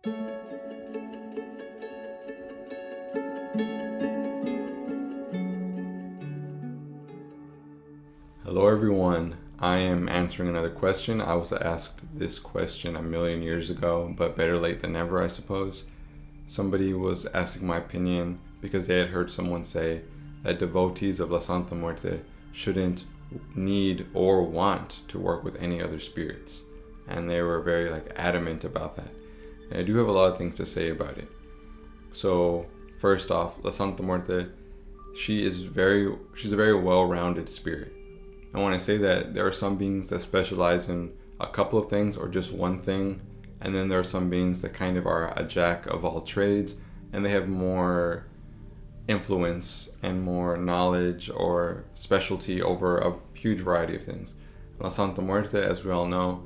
Hello, everyone. I am answering another question. I was asked this question a million years ago, but better late than never, I suppose. Somebody was asking my opinion because they had heard someone say that devotees of La Santa Muerte shouldn't need or want to work with any other spirits. And they were very adamant about that. And I do have a lot of things to say about it. So, first off, La Santa Muerte, she's a very well-rounded spirit. And when I say that, there are some beings that specialize in a couple of things or just one thing, and then there are some beings that kind of are a jack of all trades, and they have more influence and more knowledge or specialty over a huge variety of things. La Santa Muerte, as we all know,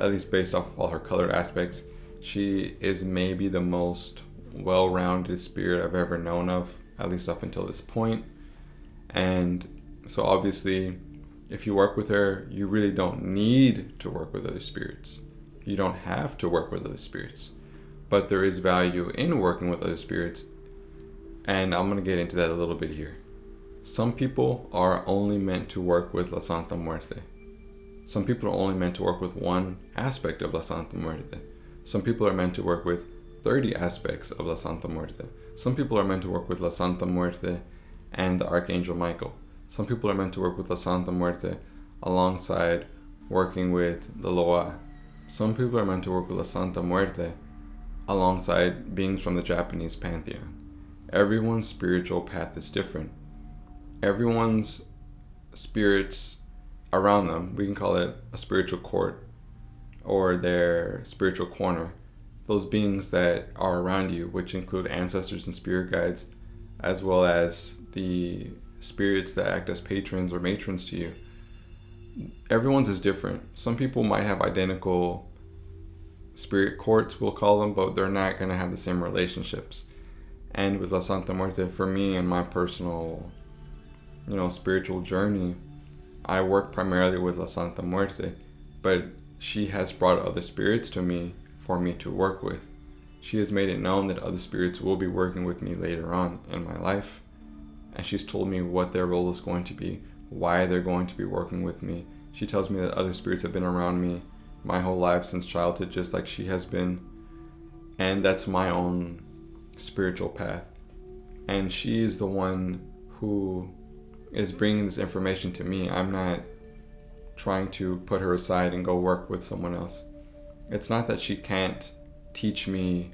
at least based off of all her colored aspects, she is maybe the most well-rounded spirit I've ever known of, at least up until this point. And so obviously, if you work with her, you really don't need to work with other spirits. You don't have to work with other spirits. But there is value in working with other spirits, and I'm going to get into that a little bit here. Some people are only meant to work with La Santa Muerte. Some people are only meant to work with one aspect of La Santa Muerte. Some people are meant to work with 30 aspects of La Santa Muerte. Some people are meant to work with La Santa Muerte and the Archangel Michael. Some people are meant to work with La Santa Muerte alongside working with the Loa. Some people are meant to work with La Santa Muerte alongside beings from the Japanese pantheon. Everyone's spiritual path is different. Everyone's spirits around them, we can call it a spiritual court or their spiritual corner. Those beings that are around you, which include ancestors and spirit guides, as well as the spirits that act as patrons or matrons to you. Everyone's is different. Some people might have identical spirit courts, we'll call them, but they're not going to have the same relationships. And with La Santa Muerte, for me and my personal, spiritual journey, I work primarily with La Santa Muerte, but she has brought other spirits to me for me to work with. She has made it known that other spirits will be working with me later on in my life. And she's told me what their role is going to be, why they're going to be working with me. She tells me that other spirits have been around me my whole life since childhood, just like she has been. And that's my own spiritual path. And she is the one who is bringing this information to me. I'm not trying to put her aside and go work with someone else. It's not that she can't teach me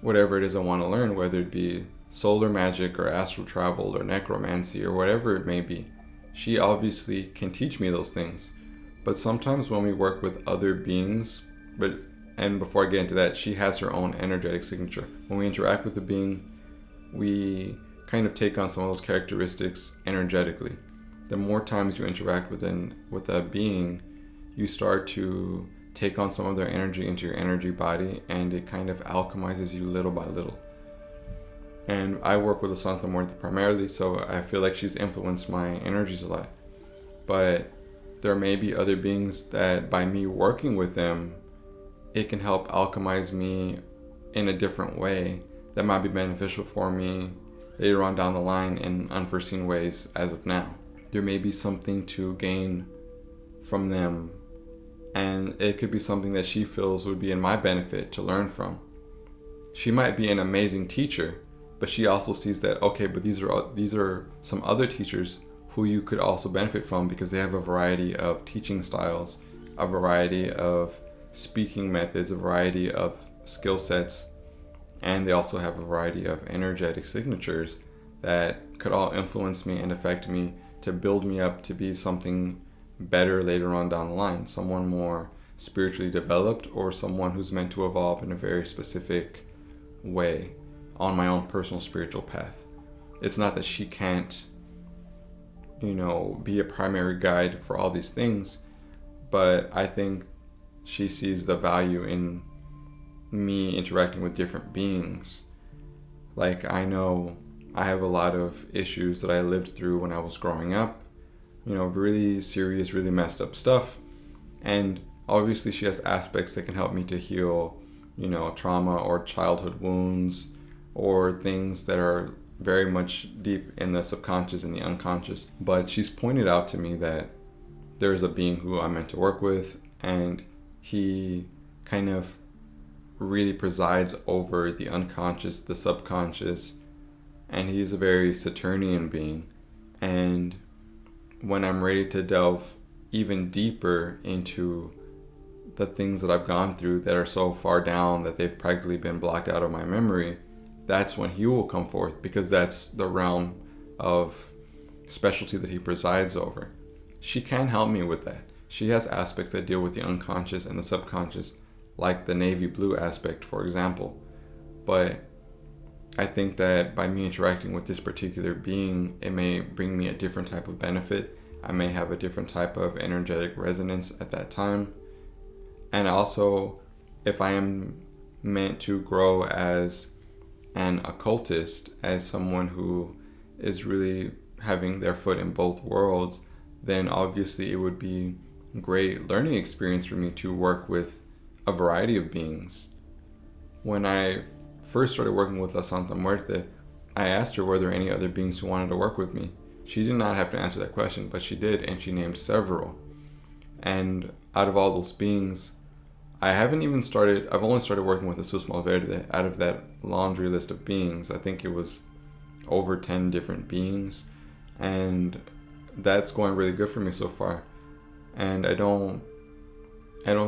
whatever it is I want to learn, whether it be solar magic or astral travel or necromancy or whatever it may be. She obviously can teach me those things. But sometimes when we work with other beings, and before I get into that, she has her own energetic signature. When we interact with the being, we kind of take on some of those characteristics energetically. The more times you interact with a being, you start to take on some of their energy into your energy body, and it kind of alchemizes you little by little. And I work with La Santa Muerte primarily, so I feel like she's influenced my energies a lot. But there may be other beings that by me working with them, it can help alchemize me in a different way that might be beneficial for me later on down the line in unforeseen ways as of now. There may be something to gain from them, and it could be something that she feels would be in my benefit to learn from. She might be an amazing teacher, but she also sees that, okay, but these are some other teachers who you could also benefit from because they have a variety of teaching styles, a variety of speaking methods, a variety of skill sets, and they also have a variety of energetic signatures that could all influence me and affect me to build me up to be something better later on down the line, someone more spiritually developed or someone who's meant to evolve in a very specific way on my own personal spiritual path. It's not that she can't, be a primary guide for all these things, but I think she sees the value in me interacting with different beings. Like, I know I have a lot of issues that I lived through when I was growing up, really serious, really messed up stuff. And obviously she has aspects that can help me to heal, trauma or childhood wounds or things that are very much deep in the subconscious and the unconscious. But she's pointed out to me that there's a being who I'm meant to work with, and he kind of really presides over the unconscious, the subconscious, and he's a very Saturnian being. And when I'm ready to delve even deeper into the things that I've gone through that are so far down that they've practically been blocked out of my memory, that's when he will come forth, because that's the realm of specialty that he presides over. She can help me with that. She has aspects that deal with the unconscious and the subconscious, like the navy blue aspect, for example. But I think that by me interacting with this particular being, it may bring me a different type of benefit. I may have a different type of energetic resonance at that time. And also, if I am meant to grow as an occultist, as someone who is really having their foot in both worlds, then obviously it would be a great learning experience for me to work with a variety of beings. When I first started working with La Santa Muerte, I asked her were there any other beings who wanted to work with me. She did not have to answer that question, but she did, and she named several. And out of all those beings, I've only started working with Jesus Malverde. Out of that laundry list of beings, I think it was over 10 different beings, and that's going really good for me so far. And I don't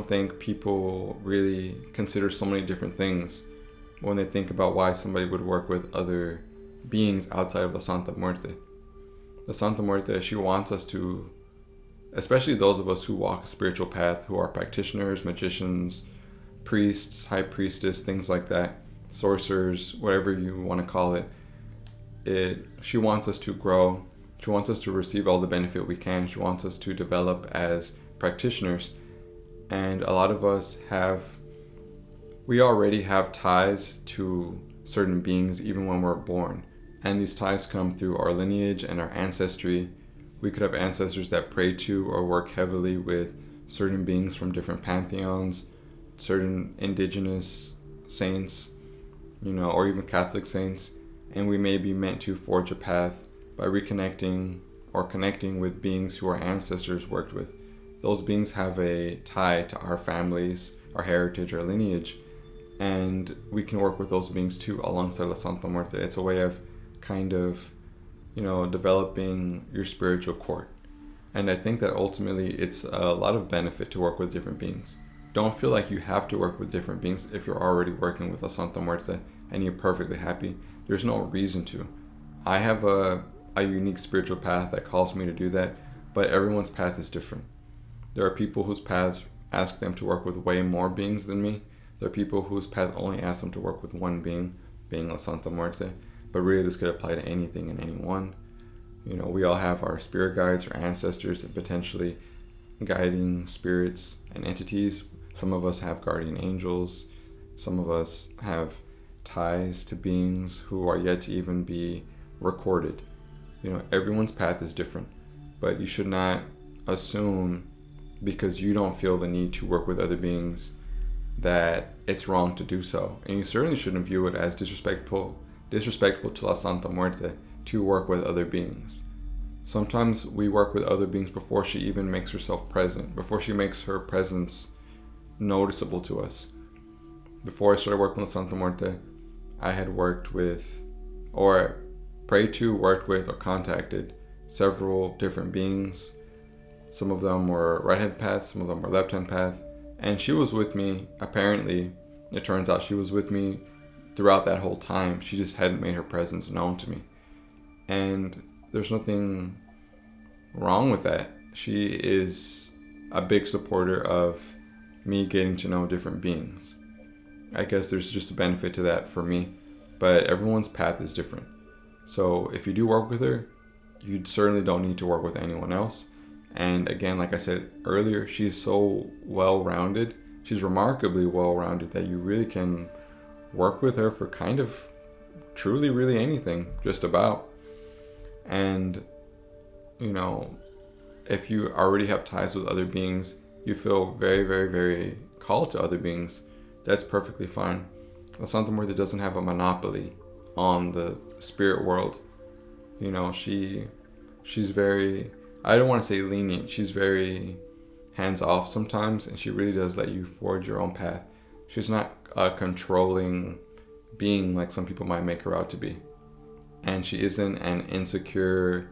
think people really consider so many different things when they think about why somebody would work with other beings outside of La Santa Muerte. La Santa Muerte, she wants us to, especially those of us who walk a spiritual path, who are practitioners, magicians, priests, high priestess, things like that, sorcerers, whatever you want to call it. She wants us to grow. She wants us to receive all the benefit we can. She wants us to develop as practitioners. And a lot of us we already have ties to certain beings even when we're born. And these ties come through our lineage and our ancestry. We could have ancestors that pray to or work heavily with certain beings from different pantheons, certain indigenous saints, or even Catholic saints. And we may be meant to forge a path by reconnecting or connecting with beings who our ancestors worked with. Those beings have a tie to our families, our heritage, our lineage, and we can work with those beings too alongside La Santa Muerte. It's a way of kind of, developing your spiritual court. And I think that ultimately it's a lot of benefit to work with different beings. Don't feel like you have to work with different beings if you're already working with La Santa Muerte and you're perfectly happy. There's no reason to. I have a unique spiritual path that calls me to do that, but everyone's path is different. There are people whose paths ask them to work with way more beings than me. There are people whose path only asks them to work with one being La Santa Muerte. But really, this could apply to anything and anyone. We all have our spirit guides, our ancestors, and potentially guiding spirits and entities. Some of us have guardian angels. Some of us have ties to beings who are yet to even be recorded. Everyone's path is different, but you should not assume because you don't feel the need to work with other beings that it's wrong to do so. And you certainly shouldn't view it as disrespectful to La Santa Muerte to work with other beings. Sometimes we work with other beings before she even makes herself present, before she makes her presence noticeable to us. Before I started working with La Santa Muerte, I had worked with, or prayed to, worked with, or contacted several different beings. Some of them were right-hand path, some of them were left-hand path. And she was with me, apparently, it turns out she was with me throughout that whole time. She just hadn't made her presence known to me. And there's nothing wrong with that. She is a big supporter of me getting to know different beings. I guess there's just a benefit to that for me, but everyone's path is different. So if you do work with her, you certainly don't need to work with anyone else. And again, like I said earlier, she's so well-rounded. She's remarkably well-rounded that you really can work with her for kind of truly really anything, just about. And, if you already have ties with other beings, you feel very, very, very called to other beings. That's perfectly fine. La Santa Muerte doesn't have a monopoly on the spirit world. You know, she's very, I don't want to say lenient, she's very hands off sometimes, and she really does let you forge your own path. She's not a controlling being like some people might make her out to be. And she isn't an insecure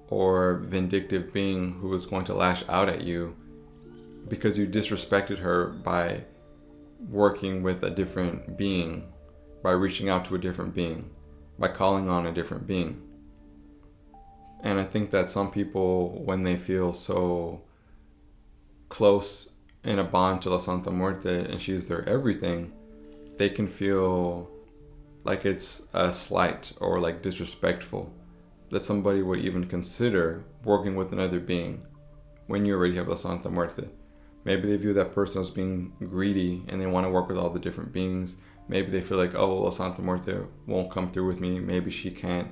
or vindictive being who is going to lash out at you because you disrespected her by working with a different being, by reaching out to a different being, by calling on a different being. And I think that some people, when they feel so close in a bond to La Santa Muerte and she's their everything, they can feel like it's a slight or like disrespectful that somebody would even consider working with another being when you already have La Santa Muerte. Maybe they view that person as being greedy and they want to work with all the different beings. Maybe they feel like, oh, La Santa Muerte won't come through with me. Maybe she can't,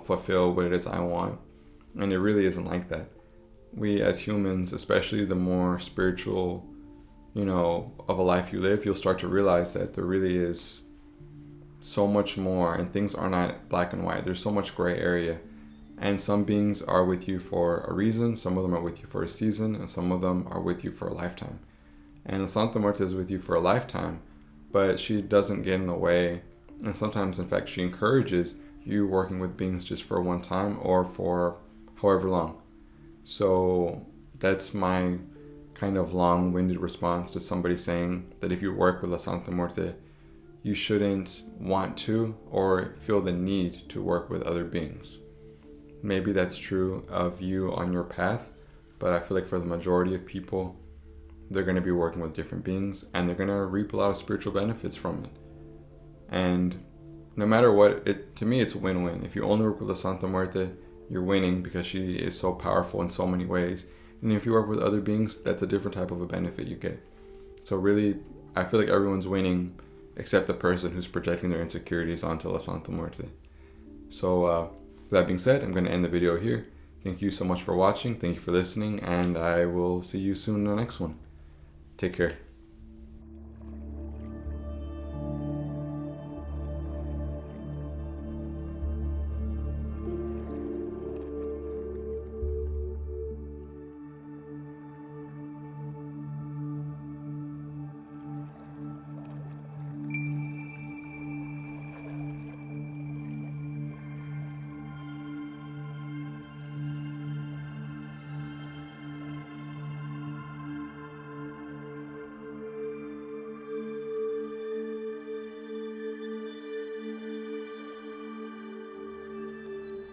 fulfill what it is I want. And it really isn't like that. We as humans, especially the more spiritual, of a life you live, you'll start to realize that there really is so much more and things are not black and white. There's so much gray area. And some beings are with you for a reason, some of them are with you for a season, and some of them are with you for a lifetime. And La Santa Muerte is with you for a lifetime, but she doesn't get in the way. And sometimes, in fact, she encourages you working with beings just for one time or for however long. So that's my kind of long-winded response to somebody saying that if you work with La Santa Muerte, you shouldn't want to or feel the need to work with other beings. Maybe that's true of you on your path, but I feel like for the majority of people, they're going to be working with different beings and they're going to reap a lot of spiritual benefits from it. And no matter what, to me, it's a win-win. If you only work with La Santa Muerte, you're winning because she is so powerful in so many ways. And if you work with other beings, that's a different type of a benefit you get. So really, I feel like everyone's winning except the person who's projecting their insecurities onto La Santa Muerte. So, that being said, I'm going to end the video here. Thank you so much for watching. Thank you for listening. And I will see you soon in the next one. Take care.